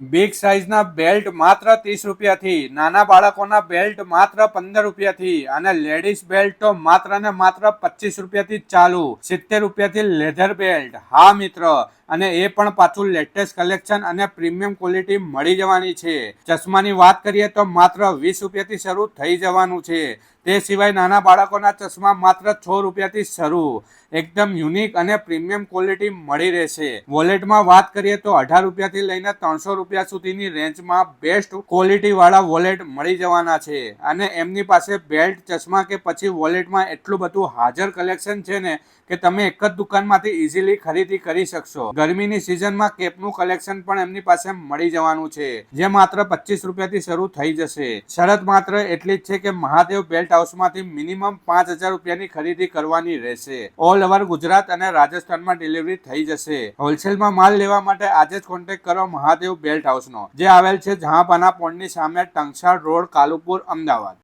Big સાઇઝના belt માત્ર 30 રૂપિયાથી, નાના બાળકોના બેલ્ટ માત્ર 15 રૂપિયાથી અને લેડીઝ બેલ્ટ તો માત્ર ને માત્ર 25 રૂપિયાથી ચાલુ. 70 રૂપિયાથી લેધર બેલ્ટ. હા મિત્ર, અને એ પણ પાછું લેટેસ્ટ કલેક્શન અને પ્રીમિયમ ક્વોલિટી મળી જવાની છે. ચશ્માની વાત કરીએ તો માત્ર 20 રૂપિયાથી શરૂ થઈ જવાનું છે. તે સિવાય નાના બાળકોના ચશ્મા માત્ર 6 રૂપિયાથી શરૂ. એકદમ યુનિક અને પ્રીમિયમ ક્વોલિટી મળી રહેશે. વોલેટમાં વાત કરીએ તો 18 રૂપિયાથી લઈને 300 રૂપિયા સુધીની રેન્જમાં બેસ્ટ ક્વોલિટી વાળા વોલેટ મળી જવાના છે. અને એમની પાસે બેલ્ટ, ચશ્મા કે પછી વોલેટમાં એટલું બધું હાજર કલેક્શન છે ને કે તમે એક જ દુકાનમાંથી ઇઝીલી ખરીદી કરી શકશો. ગરમીની સિઝનમાં કેપનું કલેક્શન પણ એમની પાસે મળી જવાનું છે, જે માત્ર 25 રૂપિયાથી શરૂ થઈ જશે. શરત માત્ર એટલી જ છે કે મહાદેવ બેલ્ટ હાઉસમાંથી મિનિમમ 5000 રૂપિયાની ખરીદી કરવાની રહેશે. ઓલ ઓવર ગુજરાત અને રાજસ્થાનમાં ડિલિવરી થઈ જશે. હોલસેલમાં માલ લેવા માટે આજે જ કોન્ટેક્ટ કરો મહાદેવ બેલ્ટ હાઉસનો, જે આવેલ છે જહાંપાના પોળની સામે, ટંકસાળ રોડ, કાલુપુર, અમદાવાદ.